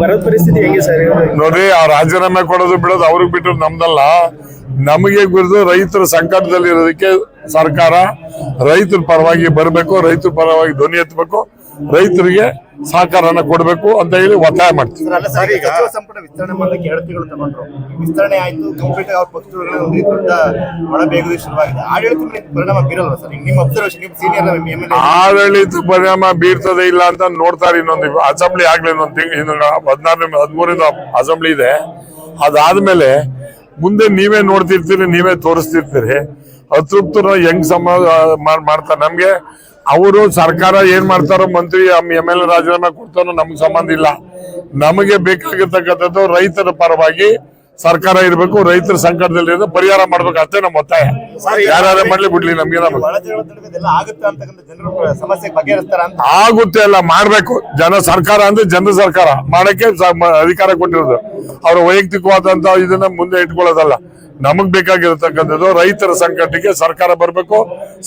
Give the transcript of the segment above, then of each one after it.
ಬರದ ಪರಿಸ್ಥಿತಿ ಹೆಂಗೆ ಸರ್? ನೋಡ್ರಿ, ಆ ರಾಜೀನಾಮೆ ಕೊಡೋದು ಬಿಡೋದು ಅವ್ರಿಗೆ ಬಿಟ್ಟರು ನಮ್ದಲ್ಲ. ನಮಗೆ ಗುರಿದು ರೈತರ ಸಂಕಟದಲ್ಲಿ ಇರೋದಕ್ಕೆ ಸರ್ಕಾರ ರೈತರ ಪರವಾಗಿ ಬರಬೇಕು, ರೈತರ ಪರವಾಗಿ ಧ್ವನಿ ಎತ್ತಬೇಕು, ರೈತರಿಗೆ ಸಹಕಾರನ ಕೊಡಬೇಕು ಅಂತ ಹೇಳಿ ಒತ್ತಾಯ ಮಾಡ್ತೀವಿ. ಸಚಿವ ಸಂಪುಟ ವಿಸ್ತರಣೆ ಮಾಡಲಿಕ್ಕೆ 2 ತಿಂಗಳು ತಗೊಂಡ್ರು. ವಿಸ್ತರಣೆ ಆಯ್ತು, ಕಂಪ್ಲೀಟ್ ಆಗಿ ಅವ್ರ ಪಕ್ಷಗಳ ಒಂದು ದೊಡ್ಡ ಒಳಬೇಗುದಿ ಶುರುವಾಗಿದೆ. ಆಡಳಿತ ಮೇಲೆ ಪರಿಣಾಮ ಬೀರಲ್ವಾ ಸರ್? ನಿಮ್ಮ ಅಬ್ಸರ್ವೇಷನ್, ನಿಮ್ಮ ಸೀನಿಯರ್ ಎಮ್ಎಲ್ಎ ಆಡಳಿತ ಪರಿಣಾಮ ಬೀರ್ತದೆ ಇಲ್ಲ ಅಂತ ನೋಡ್ತಾರೆ. ಇನ್ನೊಂದು ಅಸೆಂಬ್ಲಿ ಆಗ್ಲಿ, ಇನ್ನೊಂದು ತಿಂಗಳು 13ರಿಂದ ಅಸೆಂಬ್ಲಿ ಇದೆ. ಅದಾದ್ಮೇಲೆ ಮುಂದೆ ನೀವೇ ನೋಡ್ತಿರ್ತೀರಿ, ನೀವೇ ತೋರಿಸ್ತಿರ್ತೀರಿ. ಅತೃಪ್ತರ ಹೆಂಗ್ ಮಾಡ್ತಾರೆ. ನಮ್ಗೆ ಅವರು ಸರ್ಕಾರ ಏನ್ ಮಾಡ್ತಾರೋ, ಮಂತ್ರಿ MLA ರಾಜೀನಾಮೆ ಕೊಡ್ತಾರೋ ನಮ್ಗೆ ಸಂಬಂಧ ಇಲ್ಲ. ನಮಗೆ ಬೇಕಾಗಿರ್ತಕ್ಕಂಥದ್ದು ರೈತರ ಪರವಾಗಿ ಸರ್ಕಾರ ಇರಬೇಕು, ರೈತರ ಸಂಕಟದಲ್ಲಿ ಪರಿಹಾರ ಮಾಡ್ಬೇಕು, ಅಷ್ಟೇ ನಮ್ಮ ಒತ್ತಾಯ. ಯಾರು ಮಾಡ್ಲಿ ಬಿಡ್ಲಿ, ನಮ್ಗೆ ಆಗುತ್ತೆ ಅಲ್ಲ ಮಾಡ್ಬೇಕು. ಸರ್ಕಾರ ಅಂದ್ರೆ ಜನರ ಸರ್ಕಾರ ಮಾಡಕ್ಕೆ ಅಧಿಕಾರ ಕೊಟ್ಟಿರೋದು. ಅವ್ರ ವೈಯಕ್ತಿಕವಾದಂತ ಇದನ್ನ ಮುಂದೆ ಇಟ್ಕೊಳ್ಳೋದಲ್ಲ. ನಮಗ್ ಬೇಕಾಗಿರತಕ್ಕಂಥದ್ದು ರೈತರ ಸಂಕಟಕ್ಕೆ ಸರ್ಕಾರ ಬರ್ಬೇಕು,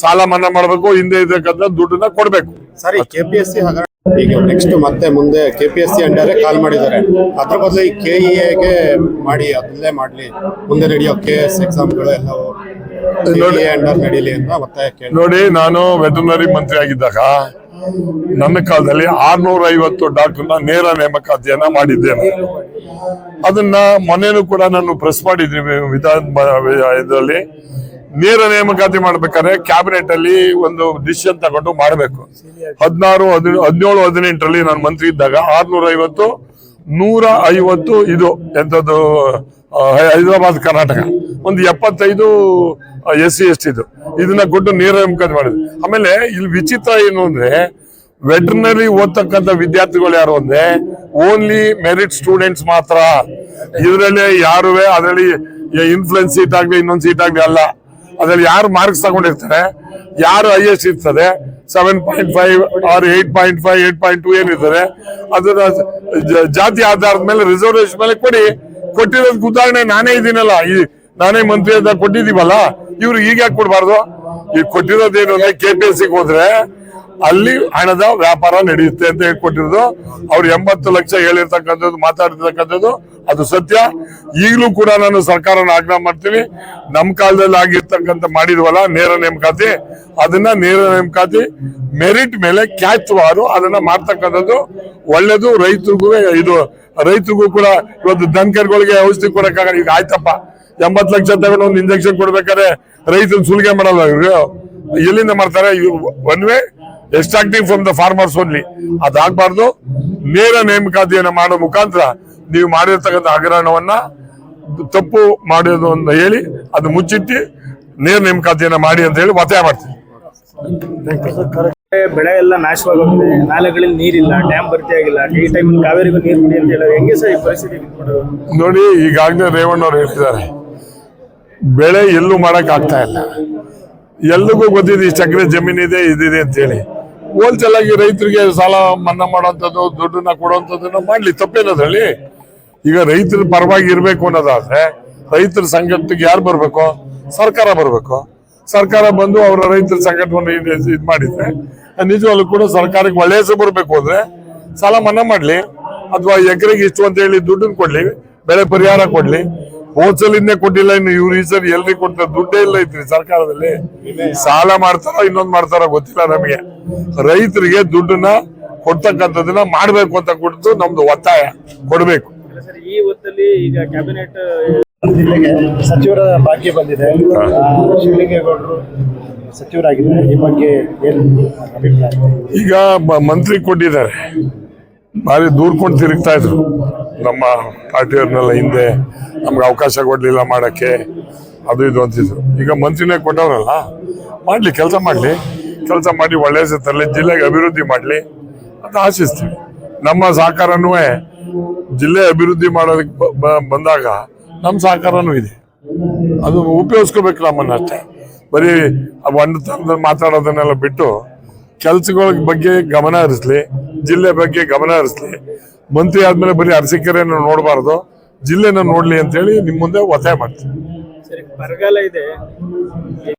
ಸಾಲ ಮನ್ನಾ ಮಾಡ್ಬೇಕು, ಹಿಂದೆ ಇರತಕ್ಕಂಥ ದುಡ್ಡನ್ನ ಕೊಡ್ಬೇಕು. ಸರಿ, KPSC ಈಗ ನೆಕ್ಸ್ಟ್ ಮತ್ತೆ ಮುಂದೆ KPSC ಅಂಡರೇ ಕಾಲ್ ಮಾಡಿದ್ದಾರೆ. ಅದ್ರ ಬದಲು ಈ KEAಗೆ ಮಾಡಿ, ಅದನ್ನೇ ಮಾಡ್ಲಿ, ಮುಂದೆ ನಡೆಯೋ KS ಎಕ್ಸಾಮ್ಗಳು ಎಲ್ಲವೂ ಅಂಡರ್ ನಡೀಲಿ ಅಂತ ಒತ್ತಾಯ ಕೇಳಿ. ನೋಡಿ, ನಾನು ವೆಟರ್ನರಿ ಮಂತ್ರಿ ಆಗಿದ್ದಾಗ ನನ್ನ ಕಾಲದಲ್ಲಿ 650 ಡಾಕ್ಟರ್ನ ನೇರ ನೇಮಕಾತಿಯನ್ನ ಮಾಡಿದ್ದೇನೆ. ಅದನ್ನ ಮೊನ್ನೆನೂ ಕೂಡ ನಾನು ಪ್ರೆಸ್ ಮಾಡಿದ್ದೀನಿ ಇದರಲ್ಲಿ. ನೇರ ನೇಮಕಾತಿ ಮಾಡ್ಬೇಕಾದ್ರೆ ಕ್ಯಾಬಿನೆಟ್ ಅಲ್ಲಿ ಒಂದು ಡಿಸಿಷನ್ ತಗೊಂಡು ಮಾಡಬೇಕು. 17, 18ರಲ್ಲಿ ನಾನು ಮಂತ್ರಿ ಇದ್ದಾಗ 650, 150 ಇದು ಎಂತದ್ದು ಹೈದರಾಬಾದ್ ಕರ್ನಾಟಕ, ಒಂದು 75 SC ST ಇದನ್ನ ಕೊಟ್ಟು ನೇರ ನೇಮಕಾತಿ ಮಾಡಿದ್ವಿ. ಆಮೇಲೆ ಇಲ್ಲಿ ವಿಚಿತ್ರ ಏನು ಅಂದ್ರೆ, ವೆಟರ್ನರಿ ಓದ್ತಕ್ಕಂಥ ವಿದ್ಯಾರ್ಥಿಗಳು ಯಾರು ಅಂದ್ರೆ ಓನ್ಲಿ ಮೆರಿಟ್ ಸ್ಟೂಡೆಂಟ್ಸ್ ಮಾತ್ರ. ಇದರಲ್ಲಿ ಯಾರು ಅದರಲ್ಲಿ ಇನ್ಫ್ಲುಯೆನ್ಸ್ ಸೀಟ್ ಆಗ್ಲಿ, ಇನ್ನೊಂದು ಸೀಟ್ ಆಗ್ಲಿ ಅಲ್ಲ. ಅದ್ರಲ್ಲಿ ಯಾರು ಮಾರ್ಕ್ಸ್ ತಗೊಂಡಿರ್ತಾರೆ, ಯಾರು highest ಇರ್ತದೆ 7.5 ಆರ್ 8.5, 8.2 ಏನಿರ್ತಾರೆ, ಅದನ್ನ ಜಾತಿ ಆಧಾರದ ಮೇಲೆ ರಿಸರ್ವೇಶನ್ ಮೇಲೆ ಕೊಟ್ಟಿರೋದಕ್ಕೆ ಉದಾಹರಣೆ ನಾನೇ ಇದ್ದೀನಲ್ಲ. ನಾನೇ ಮಂತ್ರಿ ಅಂತ ಕೊಟ್ಟಿದೀವಲ್ಲ, ಇವ್ರು ಈಗ ಯಾಕೆ ಕೊಡ್ಬಾರ್ದು? ಈಗ ಕೊಟ್ಟಿರೋದೇನು ಅಂದ್ರೆ KPSCಗೆ ಹೋದ್ರೆ ಅಲ್ಲಿ ಹಣದ ವ್ಯಾಪಾರ ನಡೆಯುತ್ತೆ ಅಂತ ಹೇಳ್ಕೊಟ್ಟಿರೋದು. ಅವ್ರು 80 ಲಕ್ಷ ಹೇಳಿರ್ತಕ್ಕಂಥದ್ದು, ಮಾತಾಡ್ತಿರ್ತಕ್ಕಂಥದ್ದು ಅದು ಸತ್ಯ. ಈಗಲೂ ಕೂಡ ನಾನು ಸರ್ಕಾರನ ಆಗ್ರಹ ಮಾಡ್ತೀನಿ, ನಮ್ಮ ಕಾಲದಲ್ಲಿ ಆಗಿರ್ತಕ್ಕಂಥ ಮಾಡಿದ್ವಲ್ಲ ನೇರ ನೇಮಕಾತಿ, ಅದನ್ನ ನೇರ ನೇಮಕಾತಿ ಮೆರಿಟ್ ಮೇಲೆ ಕ್ಯಾಚ್ವಾರು ಅದನ್ನ ಮಾಡ್ತಕ್ಕಂಥದ್ದು ಒಳ್ಳೇದು. ರೈತರಿಗೂ ಕೂಡ ಇವತ್ತು ದನಕರುಗಳಿಗೆ ಔಷಧಿ ಕೊಡಕ್ಕಾಗಲ್ಲ. ಈಗ ಆಯ್ತಪ್ಪ, 80 ಲಕ್ಷ ತಗೊಂಡು ಒಂದು ಇಂಜೆಕ್ಷನ್ ಕೊಡ್ಬೇಕಾದ್ರೆ ರೈತರು ಸುಲಿಗೆ ಮಾಡಲ್ಲ. ಎಲ್ಲಿಂದ ಮಾಡ್ತಾರೆ? One way extracting from the farmers only. ಅದಾಗಬಾರ್ದು. ನೇರ ನೇಮಕಾತಿಯನ್ನ ಮಾಡೋ ಮುಖಾಂತರ ನೀವು ಮಾಡಿರ್ತಕ್ಕಂಥ ಹಗರಣವನ್ನ ತಪ್ಪು ಮಾಡೋದು ಅಂತ ಹೇಳಿ ಅದು ಮುಚ್ಚಿಟ್ಟು ನೇರ ನೇಮಕಾತಿಯನ್ನ ಮಾಡಿ ಅಂತ ಹೇಳಿ ಒತ್ತಾಯ ಮಾಡ್ತೀವಿ. ಬೆಳೆ ಎಲ್ಲ ನಾಶವಾಗೋಗಿದೆ, ನಾಲೆಗಳಲ್ಲಿ ನೀರಿಲ್ಲ, ಡ್ಯಾಮ್ ಭರ್ತಿ ಆಗಿಲ್ಲ, ಈ ಟೈಮಲ್ಲಿ ಕಾವೇರಿಗೂ ನೀರು ಬಿಡಿ ಅಂತ ಹೇಳೋದು ಹೆಂಗೆ ಸರ್ ಈ ಪರಿಸ್ಥಿತಿ? ನೋಡಿ, ಈಗಾಗಲೇ ರೇವಣ್ಣವ್ರು ಹೇಳ್ತಿದ್ದಾರೆ, ಬೆಳೆ ಎಲ್ಲೂ ಮಾಡಕ್ ಆಗ್ತಾ ಇಲ್ಲ. ಎಲ್ರಿಗೂ ಗೊತ್ತಿದೆ ಇಷ್ಟು ಎಕರೆ ಜಮೀನಿದೆ, ಇದಿದೆ ಅಂತ ಹೇಳಿ. ಹೋಲ್ಸೇಲ್ ಆಗಿ ರೈತರಿಗೆ ಸಾಲ ಮನ್ನಾ ಮಾಡುವಂಥದ್ದು, ದುಡ್ಡನ್ನ ಕೊಡುವಂಥದ್ದನ್ನ ಮಾಡ್ಲಿ, ತಪ್ಪೇನದ್ರಲ್ಲಿ. ಈಗ ರೈತರ ಪರವಾಗಿ ಇರ್ಬೇಕು ಅನ್ನೋದಾದ್ರೆ ರೈತರ ಸಂಕಟಕ್ಕೆ ಯಾರು ಬರ್ಬೇಕು? ಸರ್ಕಾರ ಬರ್ಬೇಕು. ಸರ್ಕಾರ ಬಂದು ಅವರ ರೈತರ ಸಂಕಟವನ್ನು ಇದು ಮಾಡಿದ್ರೆ ನಿಜವಾಗ್ಲೂ ಕೂಡ ಸರ್ಕಾರಕ್ಕೆ ಒಳ್ಳೆಯ ಹೆಸರು ಬರ್ಬೇಕು. ಅಂದ್ರೆ ಸಾಲ ಮನ್ನಾ ಮಾಡ್ಲಿ, ಅಥವಾ ಎಕರೆಗೆ ಇಷ್ಟು ಅಂತ ಹೇಳಿ ದುಡ್ಡನ್ನು ಕೊಡ್ಲಿ, ಬೆಳೆ ಪರಿಹಾರ ಕೊಡ್ಲಿ. ಹೋಲ್ಸೇಲಿಂದೇ ಕೊಟ್ಟಿಲ್ಲ, ಇನ್ನು ಇವ್ರು ಈ ಸರಿ ಎಲ್ರಿಗೆ ಕೊಡ್ತಾರೆ? ದುಡ್ಡೇ ಇಲ್ಲ ಐತ್ರಿ ಸರ್ಕಾರದಲ್ಲಿ. ಸಾಲ ಮಾಡ್ತಾರೋ ಇನ್ನೊಂದು ಮಾಡ್ತಾರೋ ಗೊತ್ತಿಲ್ಲ ನಮಗೆ. ರೈತರಿಗೆ ದುಡ್ಡನ್ನ ಕೊಡ್ತಕ್ಕಂಥದನ್ನ ಮಾಡ್ಬೇಕು ಅಂತ ಕೊಟ್ಟು ನಮ್ದು ಒತ್ತಾಯ ಕೊಡ್ಬೇಕು. ಈ ಹೊತ್ತಲ್ಲಿ ಈಗ ಕ್ಯಾಬಿನೆಟ್ ಸಚಿವರ ಭಾಗ್ಯ ಬಂದಿದೆ, ಶಿವಲಿಂಗೇಗೌಡರು ಸಚಿವರಾಗಿದ್ದಾರೆ. ಈ ಬಗ್ಗೆ ಏನು ಅಭಿಪ್ರಾಯ? ಈಗ ಮಂತ್ರಿ ಕೊಟ್ಟಿದ್ದಾರೆ, ಭಾರಿ ದೂರ್ಕೊಂಡು ತಿರುಗ್ತಾ ಇದ್ರು ನಮ್ಮ ಪಾರ್ಟಿಯವ್ರನ್ನೆಲ್ಲ. ಹಿಂದೆ ನಮ್ಗೆ ಅವಕಾಶ ಕೊಡ್ಲಿಲ್ಲ ಮಾಡಕ್ಕೆ, ಅದು ಇದು ಅಂತಿದ್ರು. ಈಗ ಮಂತ್ರಿನೇ ಕೊಟ್ಟವ್ರಲ್ಲ, ಮಾಡ್ಲಿ, ಕೆಲಸ ಮಾಡಿ ಒಳ್ಳೆ ಹೆಸರು ತರಲಿ, ಜಿಲ್ಲೆಗೆ ಅಭಿವೃದ್ಧಿ ಮಾಡ್ಲಿ ಅಂತ ಆಶಿಸ್ತೀವಿ. ನಮ್ಮ ಸಹಕಾರನೂ ಜಿಲ್ಲೆ ಅಭಿವೃದ್ಧಿ ಮಾಡೋದಕ್ಕೆ ಬಂದಾಗ ನಮ್ಮ ಸಹಕಾರನೂ ಇದೆ, ಅದು ಉಪಯೋಗಿಸ್ಕೋಬೇಕು ನಮ್ಮನ್ನಷ್ಟೇ. ಬರೀ ಒಂದು ತರದಲ್ಲಿ ಮಾತಾಡೋದನ್ನೆಲ್ಲ ಬಿಟ್ಟು ಕೆಲಸಗಳ ಬಗ್ಗೆ ಗಮನ ಹರಿಸ್ಲಿ, ಜಿಲ್ಲೆ ಬಗ್ಗೆ ಗಮನ ಹರಿಸ್ಲಿ. ಮಂತ್ರಿ ಆದ್ಮೇಲೆ ಬರೀ ಅರಸೀಕೆರೆಯನ್ನು ನೋಡಬಾರ್ದು, ಜಿಲ್ಲೆನ ನೋಡ್ಲಿ ಅಂತ ಹೇಳಿ ನಿಮ್ಮ ಮುಂದೆ ಒತ್ತಾಯ ಮಾಡ್ತೀನಿ. ಬರಗಾಲ ಇದೆ.